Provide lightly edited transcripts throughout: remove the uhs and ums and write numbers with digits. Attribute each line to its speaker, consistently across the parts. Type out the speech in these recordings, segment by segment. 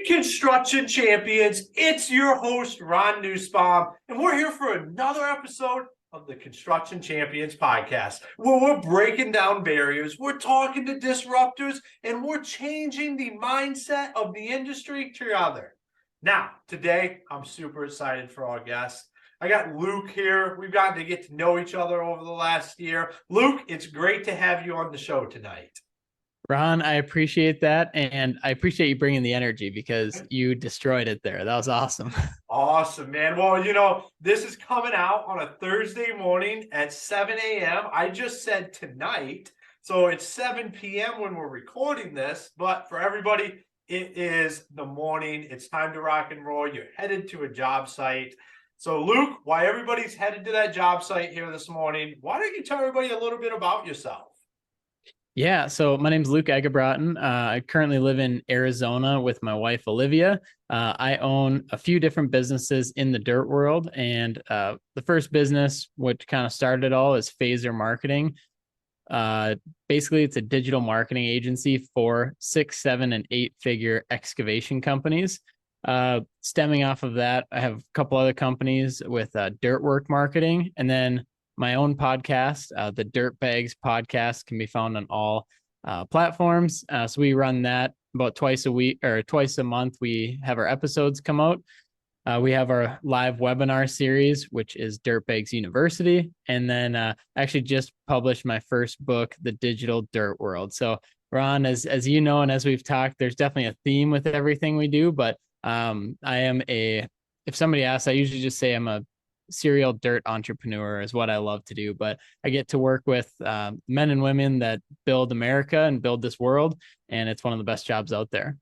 Speaker 1: morning, construction champions. It's your host, Ron Newsbaum, and we're here for another episode of the Construction Champions podcast, where we're breaking down barriers, we're talking to disruptors, and we're changing the mindset of the industry together. Now, today, I'm super excited for our guest. I got Luke here. We've gotten to get to know each other over the last year. Luke, it's great to have you on the show tonight.
Speaker 2: Ron, I appreciate that. And I appreciate you bringing the energy because you destroyed it there. That was awesome.
Speaker 1: Awesome, man. Well, this is coming out on a Thursday morning at 7 a.m. I just said tonight. So it's 7 p.m. when we're recording this. But for everybody, it is the morning. It's time to rock and roll. You're headed to a job site. So, Luke, while everybody's headed to that job site here this morning, why don't you tell everybody a little bit about yourself?
Speaker 2: Yeah, so my name's Luke Eggebraaten. I currently live in Arizona with my wife, Olivia. I own a few different businesses in the dirt world. And the first business, which kind of started it all, is Phaser Marketing. Basically, it's a digital marketing agency for 6, 7, and 8-figure excavation companies. Stemming off of that, I have a couple other companies with dirt work marketing, and then my own podcast, the Dirt Bags podcast, can be found on all platforms. So we run that about twice a week or twice a month. We have our episodes come out. We have our live webinar series, which is Dirt Bags University. And then actually just published my first book, The Digital Dirt World. So Ron, as you know, and as we've talked, there's definitely a theme with everything we do. But if somebody asks, I usually just say I'm a serial dirt entrepreneur is what I love to do, but I get to work with men and women that build America and build this world, and it's one of the best jobs out there.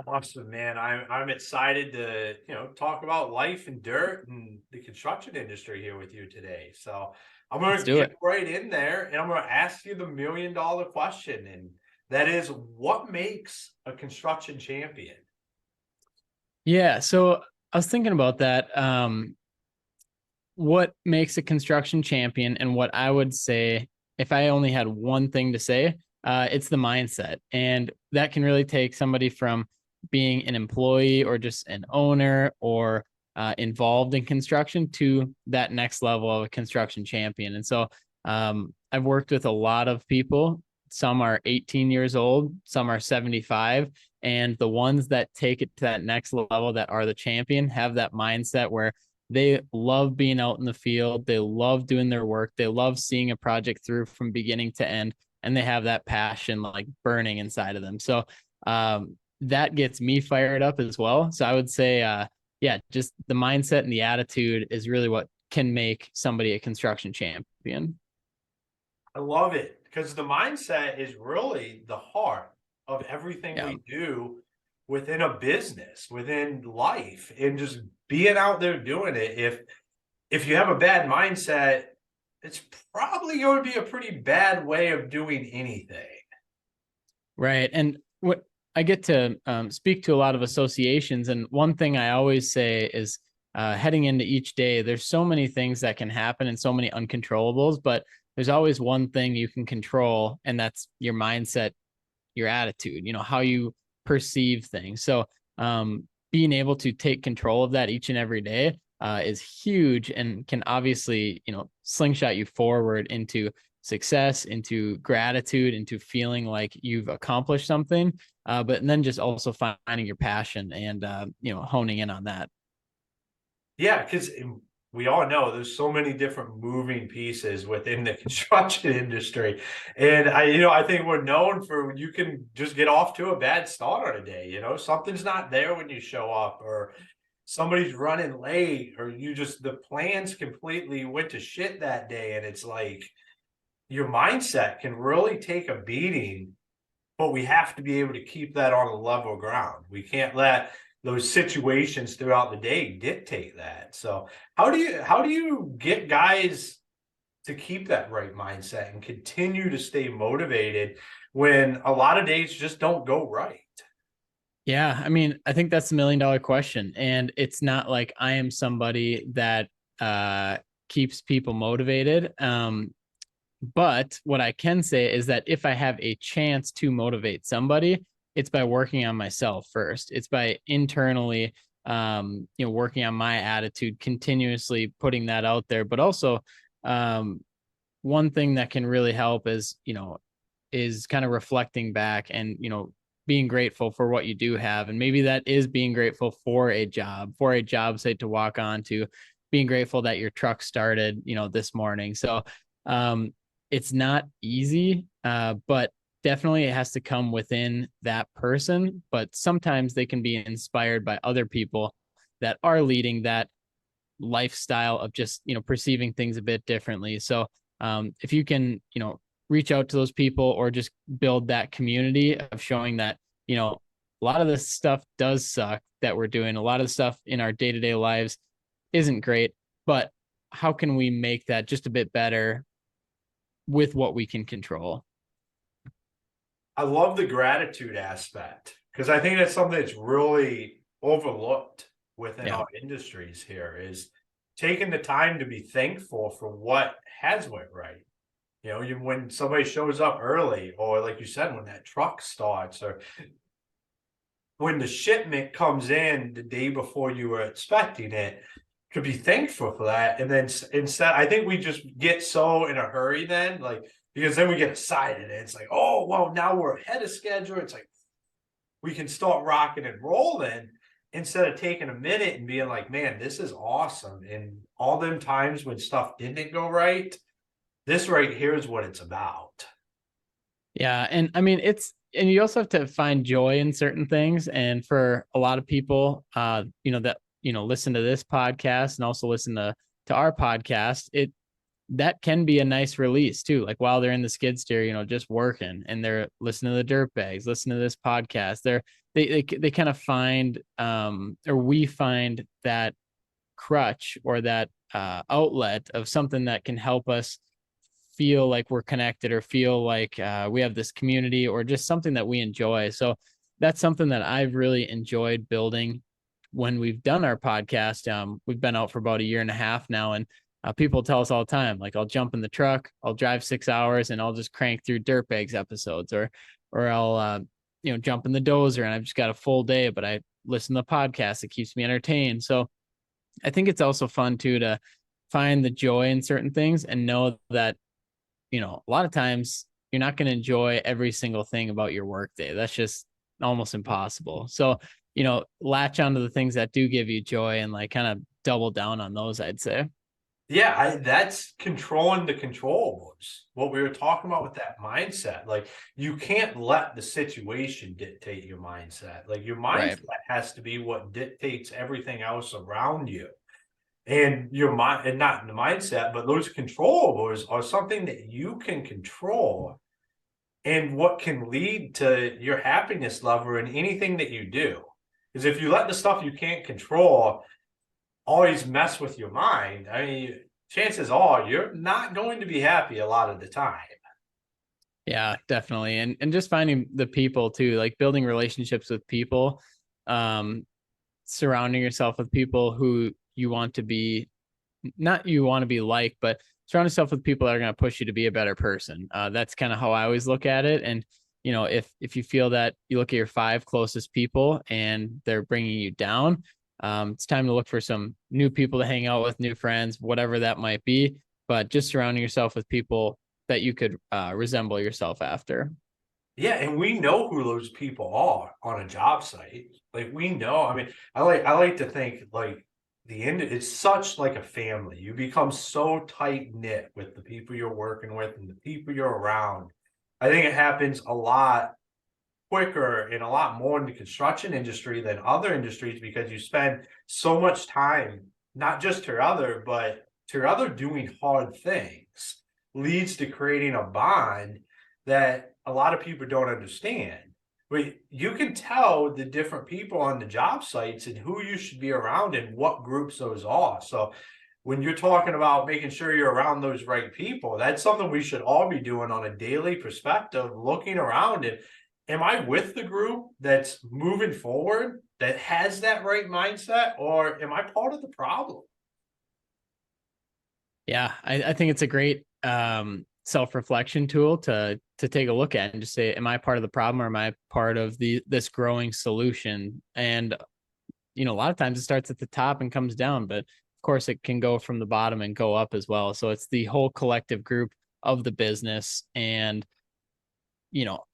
Speaker 1: Awesome, man. I'm excited to talk about life and dirt and the construction industry here with you today. So I'm going to get right in there, and I'm going to ask you the $1 million question, and that is, what makes a construction champion?
Speaker 2: Yeah, so I was thinking about that. What makes a construction champion, and what I would say, if I only had one thing to say, it's the mindset. And that can really take somebody from being an employee or just an owner or involved in construction to that next level of a construction champion. And so I've worked with a lot of people. Some are 18 years old, some are 75. And the ones that take it to that next level, that are the champion, have that mindset where they love being out in the field. They love doing their work. They love seeing a project through from beginning to end. And they have that passion like burning inside of them. So that gets me fired up as well. So I would say, just the mindset and the attitude is really what can make somebody a construction champion.
Speaker 1: I love it, because the mindset is really the heart of everything we do within a business, within life, and just being out there doing it. If you have a bad mindset, it's probably going to be a pretty bad way of doing anything.
Speaker 2: Right. And what I get to speak to a lot of associations. And one thing I always say is heading into each day, there's so many things that can happen and so many uncontrollables, but there's always one thing you can control, and that's your mindset, your attitude, how you perceive things. So being able to take control of that each and every day is huge, and can obviously, slingshot you forward into success, into gratitude, into feeling like you've accomplished something, but then just also finding your passion and, honing in on that.
Speaker 1: Yeah, because we all know there's so many different moving pieces within the construction industry. And I think we're known for, you can just get off to a bad start on a day. Something's not there when you show up, or somebody's running late, or the plans completely went to shit that day. And it's like, your mindset can really take a beating, but we have to be able to keep that on a level ground. We can't let those situations throughout the day dictate that. So how do you get guys to keep that right mindset and continue to stay motivated when a lot of days just don't go right?
Speaker 2: Yeah, I mean, I think that's the $1 million question. And it's not like I am somebody that keeps people motivated. But what I can say is that if I have a chance to motivate somebody, it's by working on myself first. It's by internally, working on my attitude, continuously putting that out there. But also, um, one thing that can really help is kind of reflecting back and, being grateful for what you do have. And maybe that is being grateful for a job site to walk on to, being grateful that your truck started, this morning. So, it's not easy, but definitely it has to come within that person. But sometimes they can be inspired by other people that are leading that lifestyle of just, perceiving things a bit differently. So, if you can, reach out to those people or just build that community of showing that, a lot of this stuff does suck that we're doing. A lot of the stuff in our day-to-day lives isn't great, but how can we make that just a bit better with what we can control?
Speaker 1: I love the gratitude aspect because I think that's something that's really overlooked within
Speaker 2: Yeah.
Speaker 1: our industries here is taking the time to be thankful for what has went right. When somebody shows up early, or like you said, when that truck starts, or when the shipment comes in the day before you were expecting it, to be thankful for that. And then instead, I think we just get so in a hurry then, like, because then we get excited and it's like, oh, well, now we're ahead of schedule. It's like we can start rocking and rolling instead of taking a minute and being like, man, this is awesome. And all them times when stuff didn't go right, this right here is what it's about.
Speaker 2: Yeah. And I mean, and you also have to find joy in certain things. And for a lot of people, that, listen to this podcast and also listen to our podcast, that can be a nice release too. Like while they're in the skid steer, just working and they're listening to the dirt bags, listening to this podcast, they kind of find, or we find that crutch or that outlet of something that can help us feel like we're connected or feel like we have this community or just something that we enjoy. So that's something that I've really enjoyed building when we've done our podcast. We've been out for about a year and a half now, and people tell us all the time, like I'll jump in the truck, I'll drive 6 hours, and I'll just crank through Dirtbags episodes, or I'll jump in the dozer, and I've just got a full day, but I listen to the podcast. It keeps me entertained. So I think it's also fun too to find the joy in certain things and know that, a lot of times you're not going to enjoy every single thing about your workday. That's just almost impossible. So, latch onto the things that do give you joy and like kind of double down on those, I'd say.
Speaker 1: Yeah, that's controlling the controllables. What we were talking about with that mindset. Like you can't let the situation dictate your mindset. Like your
Speaker 2: Right.
Speaker 1: mindset has to be what dictates everything else around you. And your mind, and not the mindset, but those controllables are something that you can control and what can lead to your happiness level in anything that you do. Because if you let the stuff you can't control always mess with your mind, I mean, chances are you're not going to be happy a lot of the time.
Speaker 2: Yeah, definitely. And just finding the people too, like building relationships with people, um, surrounding yourself with people who you want to be, not you want to be like, but surround yourself with people that are going to push you to be a better person. That's kind of how I always look at it. And if you feel that you look at your 5 closest people and they're bringing you down, it's time to look for some new people to hang out with, new friends, whatever that might be. But just surrounding yourself with people that you could resemble yourself after.
Speaker 1: Yeah, and we know who those people are on a job site. Like we know. I mean, I like to think like the end. It's such like a family. You become so tight knit with the people you're working with and the people you're around. I think it happens a lot quicker and a lot more in the construction industry than other industries because you spend so much time not just together but together doing hard things leads to creating a bond that a lot of people don't understand. But you can tell the different people on the job sites and who you should be around and what groups those are. So when you're talking about making sure you're around those right people, that's something we should all be doing on a daily perspective, looking around and am I with the group that's moving forward that has that right mindset, or am I part of the problem?
Speaker 2: Yeah, I think it's a great self-reflection tool to to take a look at and just say, am I part of the problem or am I part of this growing solution? And a lot of times it starts at the top and comes down, but of course it can go from the bottom and go up as well. So it's the whole collective group of the business and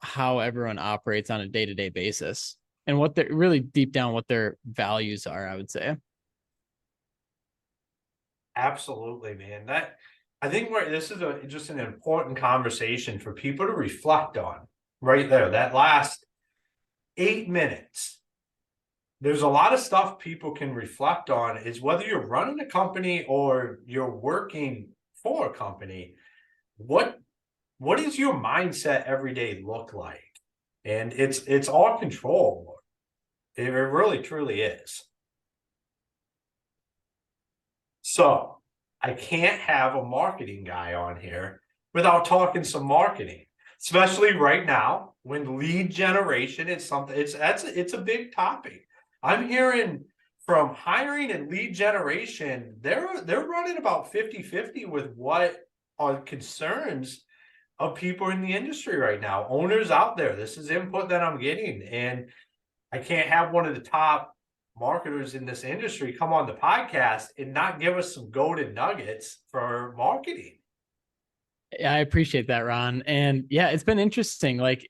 Speaker 2: how everyone operates on a day-to-day basis and what they're really deep down what their values are, I would say.
Speaker 1: Absolutely, man. I think this is just an important conversation for people to reflect on right there. That last 8 minutes, there's a lot of stuff people can reflect on is whether you're running a company or you're working for a company. What does your mindset every day look like? And it's all control. It really truly is. So I can't have a marketing guy on here without talking some marketing, especially right now when lead generation is something it's a big topic. I'm hearing from hiring and lead generation, they're running about 50-50 with what are concerns of people in the industry right now. Owners out there, this is input that I'm getting, and I can't have one of the top marketers in this industry come on the podcast and not give us some golden nuggets for marketing.
Speaker 2: I appreciate that, Ron. And yeah, it's been interesting. Like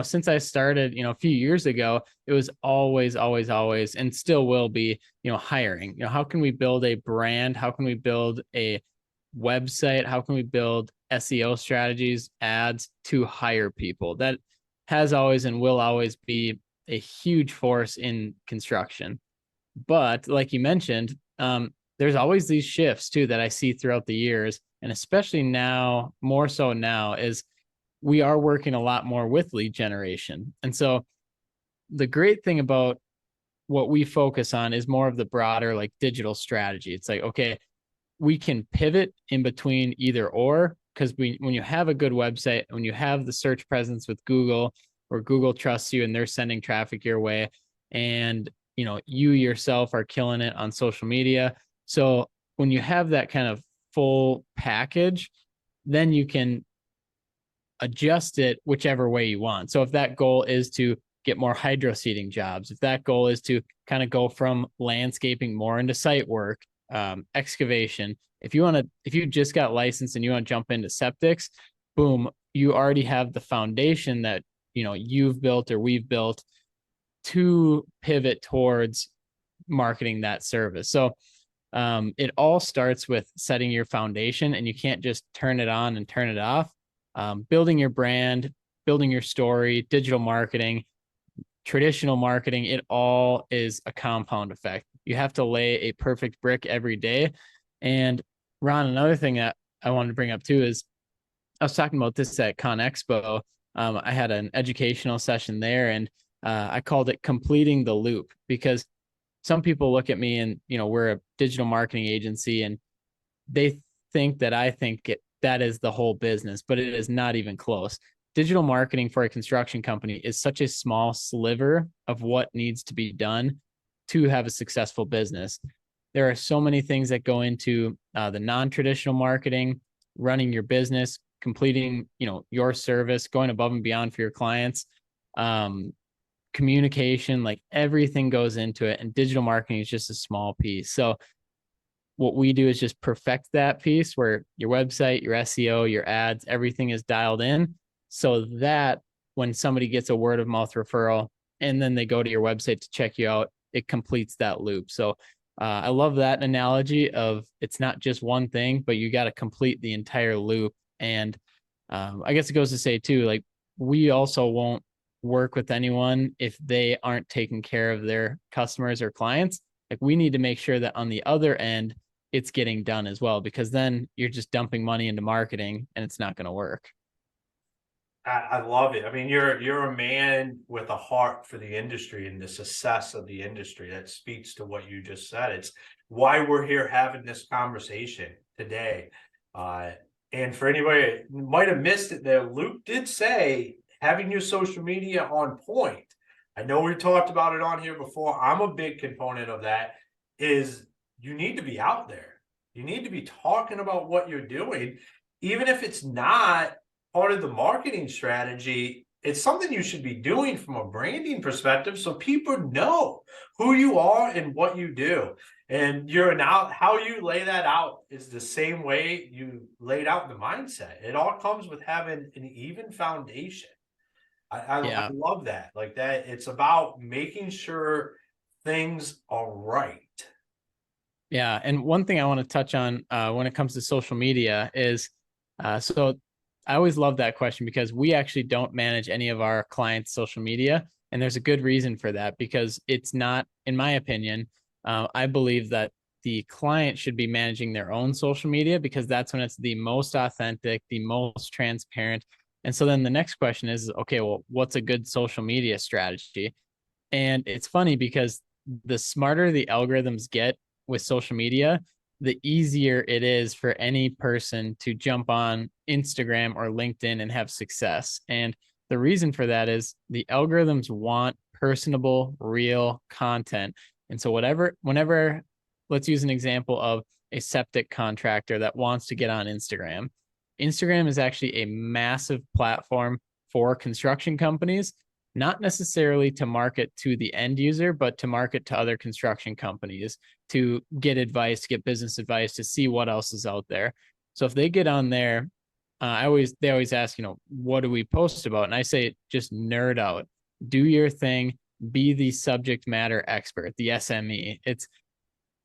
Speaker 2: since I started, a few years ago, it was always, always, always, and still will be, hiring. How can we build a brand? How can we build a website? How can we build SEO strategies, ads to hire people? That has always and will always be a huge force in construction. But like you mentioned, there's always these shifts too that I see throughout the years. And especially now, more so now, is we are working a lot more with lead generation. And so the great thing about what we focus on is more of the broader like digital strategy. It's like, okay, we can pivot in between either or, because when you have a good website, when you have the search presence with Google, or Google trusts you and they're sending traffic your way, and you yourself are killing it on social media. So when you have that kind of full package, then you can adjust it whichever way you want. So if that goal is to get more hydro seeding jobs, if that goal is to kind of go from landscaping more into site work, excavation, if you just got licensed and you want to jump into septics, boom, you already have the foundation that you've built or we've built to pivot towards marketing that service. So it all starts with setting your foundation, and you can't just turn it on and turn it off. Building your brand, building your story, digital marketing, traditional marketing, it all is a compound effect. You have to lay a perfect brick every day. And Ron, another thing that I wanted to bring up too is I was talking about this at Con Expo. I had an educational session there, and I called it completing the loop, because some people look at me and, we're a digital marketing agency, and they think that I think that is the whole business, but it is not even close. Digital marketing for a construction company is such a small sliver of what needs to be done to have a successful business. There are so many things that go into the non-traditional marketing, running your business, completing, your service, going above and beyond for your clients, communication, like everything goes into it. And digital marketing is just a small piece. So what we do is just perfect that piece where your website, your SEO, your ads, everything is dialed in, so that when somebody gets a word of mouth referral and then they go to your website to check you out, it completes that loop. So I love that analogy of it's not just one thing, but you got to complete the entire loop. And I guess it goes to say too, like we also won't work with anyone if they aren't taking care of their customers or clients. Like we need to make sure that on the other end, it's getting done as well, because then you're just dumping money into marketing and it's not going to work.
Speaker 1: I love it. I mean, you're a man with a heart for the industry and the success of the industry. That speaks to what you just said. It's why we're here having this conversation today. And for anybody who might have missed it there, Luke did say having your social media on point. I know we talked about it on here before. I'm a big component of that. Is you need to be out there. You need to be talking about what you're doing, even if it's not part of the marketing strategy. It's something you should be doing from a branding perspective so people know who you are and what you do. And you're now how you lay that out is the same way you laid out the mindset. It all comes with having an even foundation. I
Speaker 2: Yeah.
Speaker 1: love that. Like that, it's about making sure things are right.
Speaker 2: Yeah. And one thing I want to touch on when it comes to social media is so I always love that question because we actually don't manage any of our clients' social media. And there's a good reason for that because it's not, in my opinion, I believe that the client should be managing their own social media because that's when it's the most authentic, the most transparent. And so then the next question is, okay, well, what's a good social media strategy? And it's funny because the smarter the algorithms get with social media, the easier it is for any person to jump on Instagram or LinkedIn and have success. And the reason for that is the algorithms want personable, real content. And so whenever let's use an example of a septic contractor that wants to get on Instagram. Instagram is actually a massive platform for construction companies, not necessarily to market to the end user, but to market to other construction companies, to get advice, to get business advice, to see what else is out there. So if they get on there, they always ask, what do we post about? And I say, just nerd out, do your thing, be the subject matter expert, the SME. It's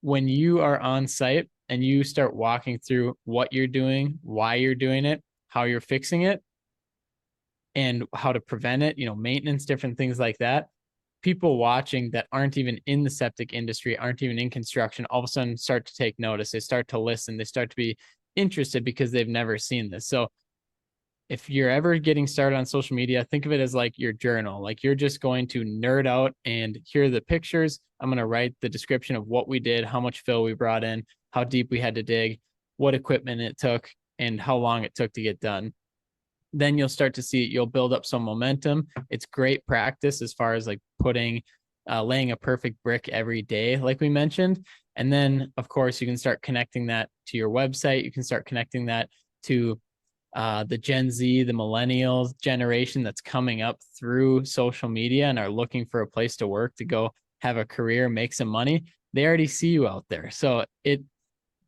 Speaker 2: when you are on site and you start walking through what you're doing, why you're doing it, how you're fixing it, and how to prevent it, maintenance, different things like that. People watching that aren't even in the septic industry, aren't even in construction, all of a sudden start to take notice. They start to listen. They start to be interested because they've never seen this. So if you're ever getting started on social media, think of it as like your journal. Like you're just going to nerd out and here are the pictures. I'm going to write the description of what we did, how much fill we brought in, how deep we had to dig, what equipment it took, and how long it took to get done. Then you'll start to see you'll build up some momentum. It's great practice as far as like laying a perfect brick every day, like we mentioned. And then, of course, you can start connecting that to your website. You can start connecting that to the Gen Z, the millennials generation that's coming up through social media and are looking for a place to work, to go have a career, make some money. They already see you out there. So it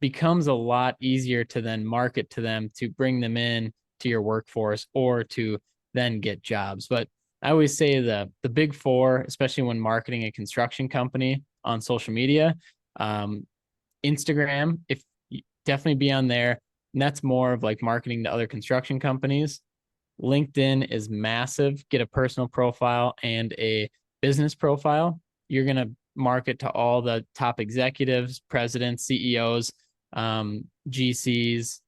Speaker 2: becomes a lot easier to then market to them, to bring them in to your workforce or to then get jobs. But I always say the big four, especially when marketing a construction company on social media, Instagram, if definitely be on there. And that's more of like marketing to other construction companies. LinkedIn is massive. Get a personal profile and a business profile. You're going to market to all the top executives, presidents, CEOs, GCs,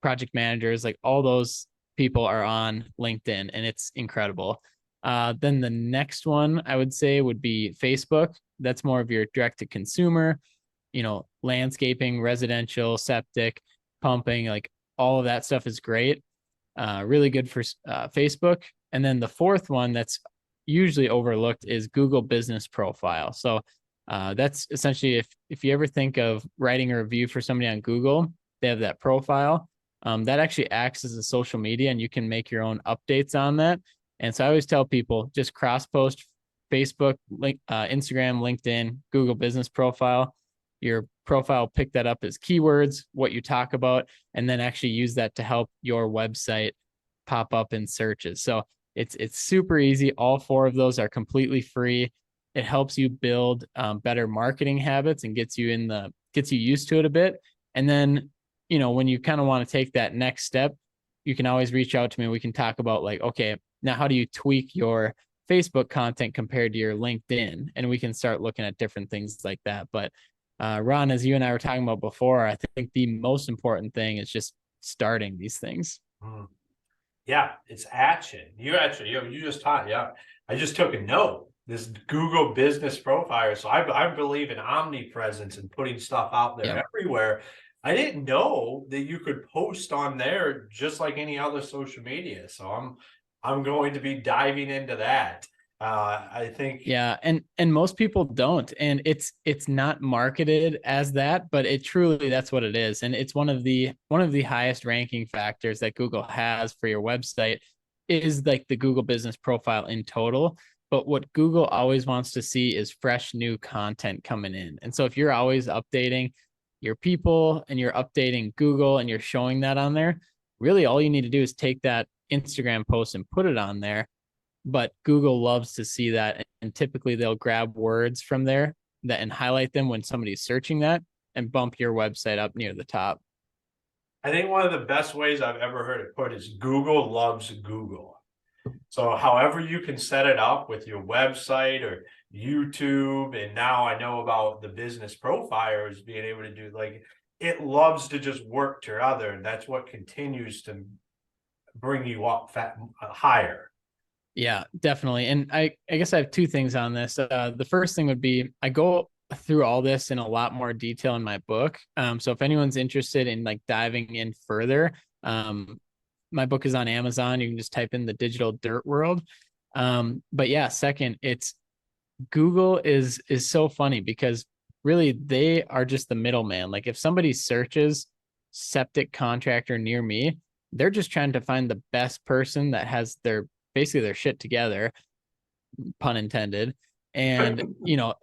Speaker 2: project managers, like all those people are on LinkedIn and it's incredible. Then the next one I would say would be Facebook. That's more of your direct to consumer, landscaping, residential, septic, pumping, like all of that stuff is great. Really good for Facebook. And then the fourth one that's usually overlooked is Google Business Profile. So that's essentially if you ever think of writing a review for somebody on Google, they have that profile. That actually acts as a social media and you can make your own updates on that. And so I always tell people just cross post Facebook, Instagram, LinkedIn, Google Business Profile. Your profile pick that up as keywords, what you talk about, and then actually use that to help your website pop up in searches. So it's super easy. All four of those are completely free. It helps you build better marketing habits and gets you used to it a bit. And then, when you kind of want to take that next step, you can always reach out to me. We can talk about like, okay, now how do you tweak your Facebook content compared to your LinkedIn? And we can start looking at different things like that. But Ron, as you and I were talking about before, I think the most important thing is just starting these things.
Speaker 1: Mm. Yeah, it's action. You just taught. Yeah, I just took a note. This Google Business Profile. So I believe in omnipresence and putting stuff out there
Speaker 2: Yeah.
Speaker 1: everywhere. I didn't know that you could post on there just like any other social media. So I'm going to be diving into that. I think,
Speaker 2: Yeah, and most people don't, and it's not marketed as that, but it truly that's what it is, and it's one of the highest ranking factors that Google has for your website is like the Google Business Profile in total. But what Google always wants to see is fresh new content coming in, and so if you're always updating your people and you're updating Google and you're showing that on there, really all you need to do is take that Instagram post and put it on there, but Google loves to see that. And typically they'll grab words from there that and highlight them when somebody's searching that and bump your website up near the top.
Speaker 1: I think one of the best ways I've ever heard it put is Google loves Google. So however you can set it up with your website or YouTube, and now I know about the business profilers being able to do, like, it loves to just work together, and that's what continues to bring you up higher.
Speaker 2: Yeah, definitely. And I guess I have two things on this. The first thing would be I go through all this in a lot more detail in my book. So if anyone's interested in like diving in further, my book is on Amazon. You can just type in the digital dirt world. But yeah, second, it's Google is so funny because really they are just the middleman. Like if somebody searches septic contractor near me, they're just trying to find the best person that has their basically their shit together, pun intended, and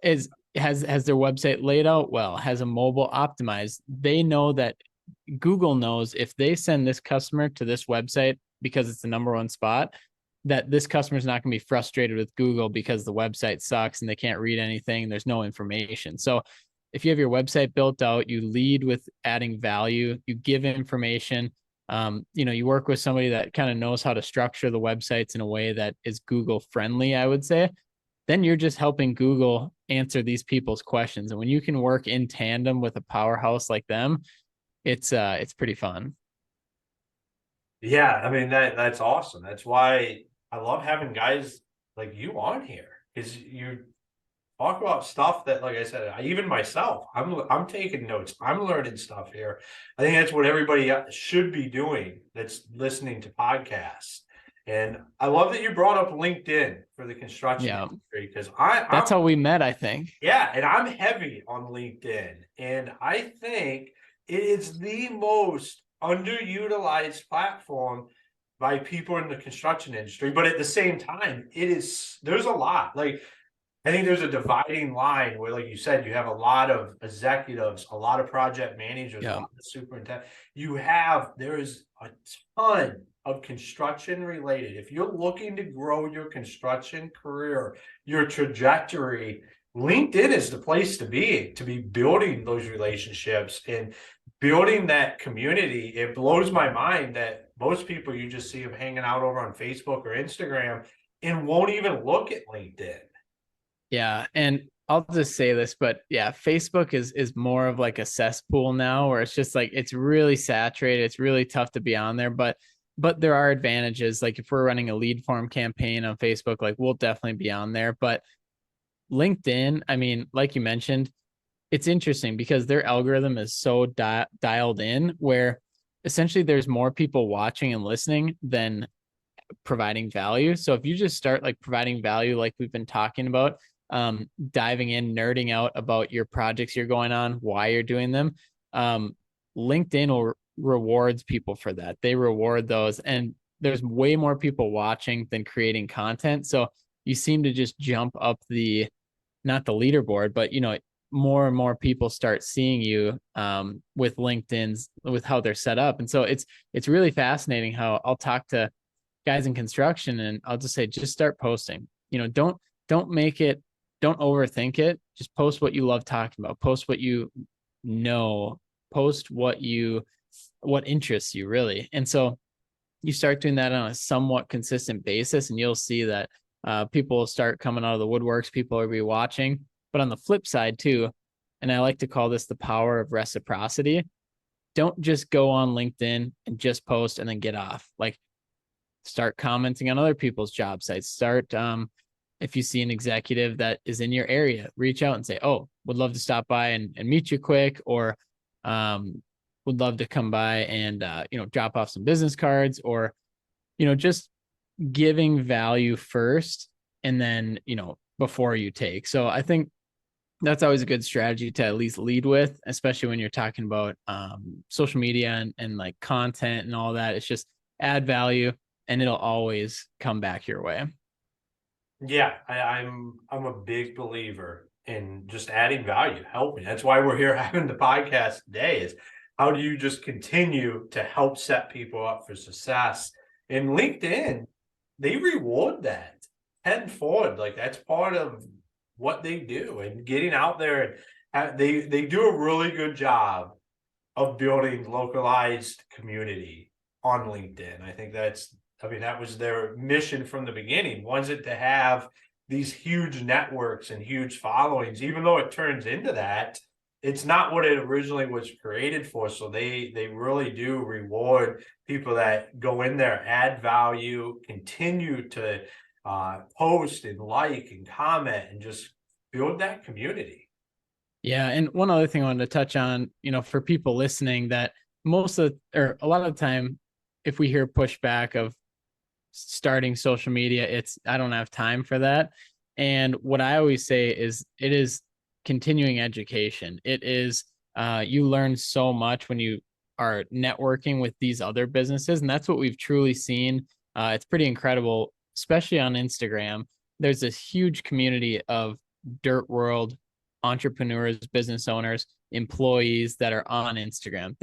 Speaker 2: is has their website laid out well, has a mobile optimized. They know that Google knows if they send this customer to this website because it's the number one spot, that this customer is not going to be frustrated with Google because the website sucks and they can't read anything. There's no information. So if you have your website built out, you lead with adding value, you give information, you work with somebody that kind of knows how to structure the websites in a way that is Google friendly, I would say, then you're just helping Google answer these people's questions. And when you can work in tandem with a powerhouse like them, it's pretty fun.
Speaker 1: Yeah, I mean that's awesome. That's why I love having guys like you on here, because you talk about stuff that, like I said, even myself, I'm taking notes. I'm learning stuff here. I think that's what everybody should be doing that's listening to podcasts. And I love that you brought up LinkedIn for the construction
Speaker 2: Yeah.
Speaker 1: industry, because
Speaker 2: That's
Speaker 1: I'm
Speaker 2: how we met, I think.
Speaker 1: yeah, and I'm heavy on LinkedIn, and I think it is the most underutilized platform by people in the construction industry. But at the same time, there's a lot. Like, I think there's a dividing line where, like you said, you have a lot of executives, a lot of project managers, a
Speaker 2: Yeah.
Speaker 1: lot of superintendents. There is a ton of construction related. If you're looking to grow your construction career, your trajectory, LinkedIn is the place to be building those relationships and building that community. It blows my mind that most people, you just see them hanging out over on Facebook or Instagram and won't even look at LinkedIn.
Speaker 2: Yeah, and I'll just say this, but yeah, Facebook is more of like a cesspool now, where it's just like it's really saturated. It's really tough to be on there, but there are advantages. Like if we're running a lead form campaign on Facebook, like we'll definitely be on there. But LinkedIn, I mean, like you mentioned, it's interesting because their algorithm is so dialed in, where essentially there's more people watching and listening than providing value. So if you just start like providing value, like we've been talking about, diving in, nerding out about your projects you're going on, why you're doing them, um, LinkedIn will rewards people for that. They reward those, and there's way more people watching than creating content. So you seem to just jump up the not the leaderboard, but more and more people start seeing you with LinkedIn's with how they're set up, and so it's really fascinating how I'll talk to guys in construction and I'll just say, just start posting. Don't make it, don't overthink it. Just post what you love talking about. Post what you know. Post what interests you really. And so you start doing that on a somewhat consistent basis, and you'll see that people will start coming out of the woodworks. People will be watching. But on the flip side too, and I like to call this the power of reciprocity. Don't just go on LinkedIn and just post and then get off. Like start commenting on other people's job sites. Start if you see an executive that is in your area, reach out and say, oh, would love to stop by and meet you quick, or would love to come by and drop off some business cards, or just giving value first and then, before you take. So I think that's always a good strategy to at least lead with, especially when you're talking about social media and like content and all that. It's just add value and it'll always come back your way.
Speaker 1: Yeah, I'm a big believer in just adding value, helping. That's why we're here having the podcast today is how do you just continue to help set people up for success? And LinkedIn, they reward that tenfold. Like that's part of what they do and getting out there and they do a really good job of building localized community on LinkedIn. I think that was their mission from the beginning. Was it to have these huge networks and huge followings, even though it turns into that, it's not what it originally was created for. So they really do reward people that go in there, add value, continue to post and like and comment and just build that community.
Speaker 2: Yeah. And one other thing I wanted to touch on, for people listening, that or a lot of the time, if we hear pushback of starting social media, it's, I don't have time for that. And what I always say is it is continuing education. It is, you learn so much when you are networking with these other businesses. And that's what we've truly seen. It's pretty incredible, especially on Instagram. There's this huge community of dirt world entrepreneurs, business owners, employees that are on Instagram.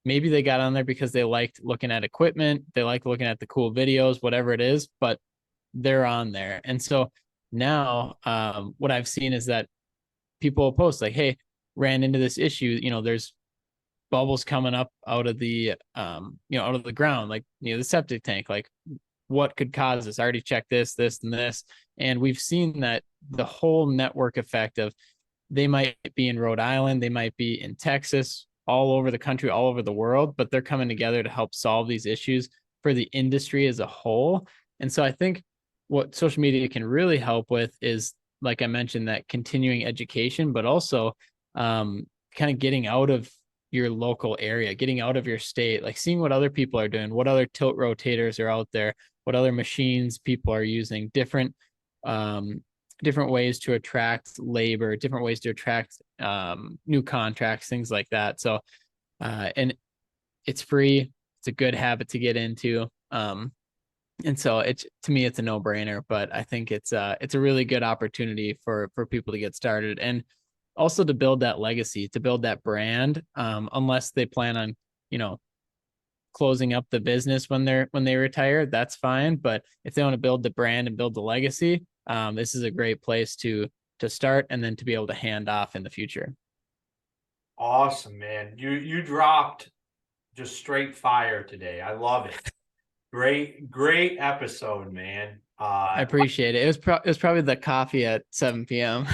Speaker 2: Maybe they got on there because they liked looking at equipment, they like looking at the cool videos, whatever it is, but they're on there. And so now what I've seen is that people will post like, hey, ran into this issue, there's bubbles coming up out of the out of the ground, like the septic tank, like what could cause this? I already checked this and this. And we've seen that the whole network effect of they might be in Rhode Island, they might be in Texas, all over the country, all over the world, but they're coming together to help solve these issues for the industry as a whole. And so I think what social media can really help with is, like I mentioned, that continuing education, but also kind of getting out of your local area, getting out of your state, like seeing what other people are doing, what other tilt rotators are out there, what other machines people are using, different ways to attract labor, different ways to attract new contracts, things like that. So, and it's free. It's a good habit to get into. And so to me, it's a no brainer, but I think it's a really good opportunity for people to get started and also to build that legacy, to build that brand. Unless they plan on, closing up the business when they retire, that's fine. But if they want to build the brand and build the legacy, this is a great place to start and then to be able to hand off in the future.
Speaker 1: Awesome, man. You dropped just straight fire today. I love it. Great episode, man.
Speaker 2: I appreciate it. It was probably the coffee at 7 p.m.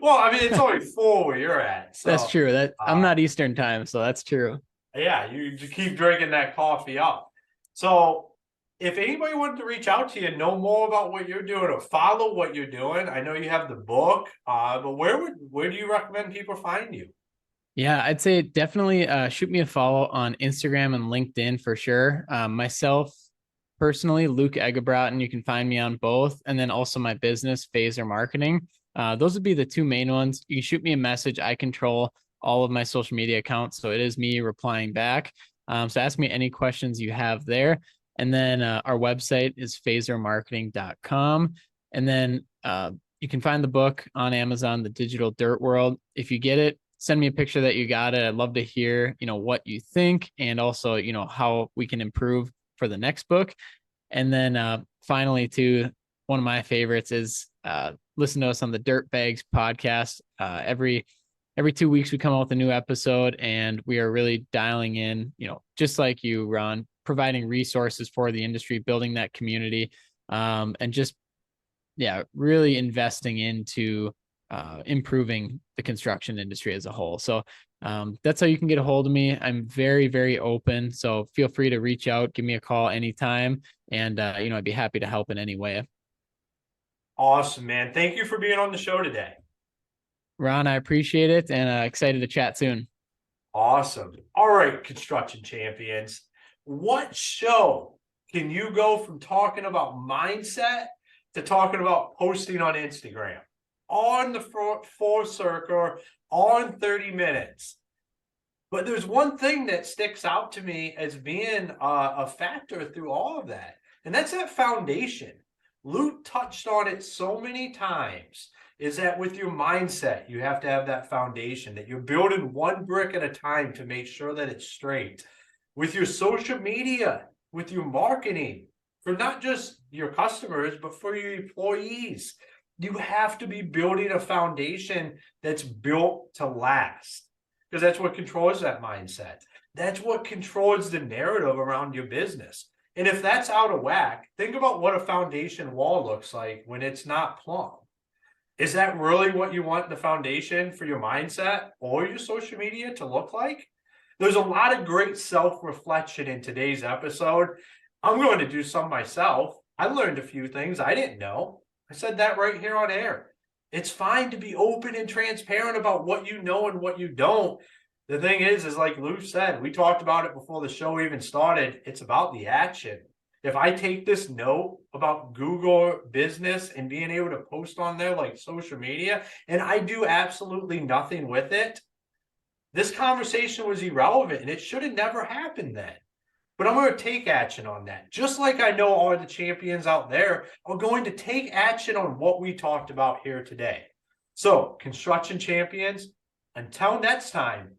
Speaker 1: Well, I mean, it's only 4 where you're at.
Speaker 2: That's
Speaker 1: So
Speaker 2: true. That I'm not Eastern time, so that's true.
Speaker 1: yeah, you just keep drinking that coffee up. So if anybody wanted to reach out to you and know more about what you're doing or follow what you're doing, I know you have the book, but where do you recommend people find you?
Speaker 2: Yeah, I'd say definitely shoot me a follow on Instagram and LinkedIn for sure. Myself personally, Luke Eggebraaten, you can find me on both. And then also my business, Phaser Marketing. Those would be the two main ones. You can shoot me a message. I control all of my social media accounts. So it is me replying back. So ask me any questions you have there. And then our website is phasermarketing.com. And then you can find the book on Amazon, The Digital Dirt World. If you get it, send me a picture that you got it. I'd love to hear, what you think and also, how we can improve for the next book. And then finally, too, one of my favorites is listen to us on the Dirt Bags podcast. Every 2 weeks we come out with a new episode and we are really dialing in, just like you, Ron, providing resources for the industry, building that community, and just, really investing into improving the construction industry as a whole. So that's how you can get a hold of me. I'm very, very open. So feel free to reach out, give me a call anytime. And, I'd be happy to help in any way.
Speaker 1: Awesome, man. Thank you for being on the show today.
Speaker 2: Ron, I appreciate it and excited to chat soon.
Speaker 1: Awesome. All right, construction champions. What show can you go from talking about mindset to talking about posting on Instagram on the four circle on 30 minutes? But there's one thing that sticks out to me as being a factor through all of that, and that's that foundation. Luke touched on it so many times, is that with your mindset, you have to have that foundation, that you're building one brick at a time to make sure that it's straight. With your social media, with your marketing, for not just your customers, but for your employees, you have to be building a foundation that's built to last. Because that's what controls that mindset. That's what controls the narrative around your business. And if that's out of whack, think about what a foundation wall looks like when it's not plumb. Is that really what you want the foundation for your mindset or your social media to look like? There's a lot of great self-reflection in today's episode. I'm going to do some myself. I learned a few things I didn't know. I said that right here on air. It's fine to be open and transparent about what you know and what you don't. The thing is like Lou said, we talked about it before the show even started. It's about the action. If I take this note about Google business and being able to post on there like social media, and I do absolutely nothing with it, this conversation was irrelevant and it should have never happened then. But I'm going to take action on that. Just like I know all the champions out there are going to take action on what we talked about here today. So, construction champions, until next time,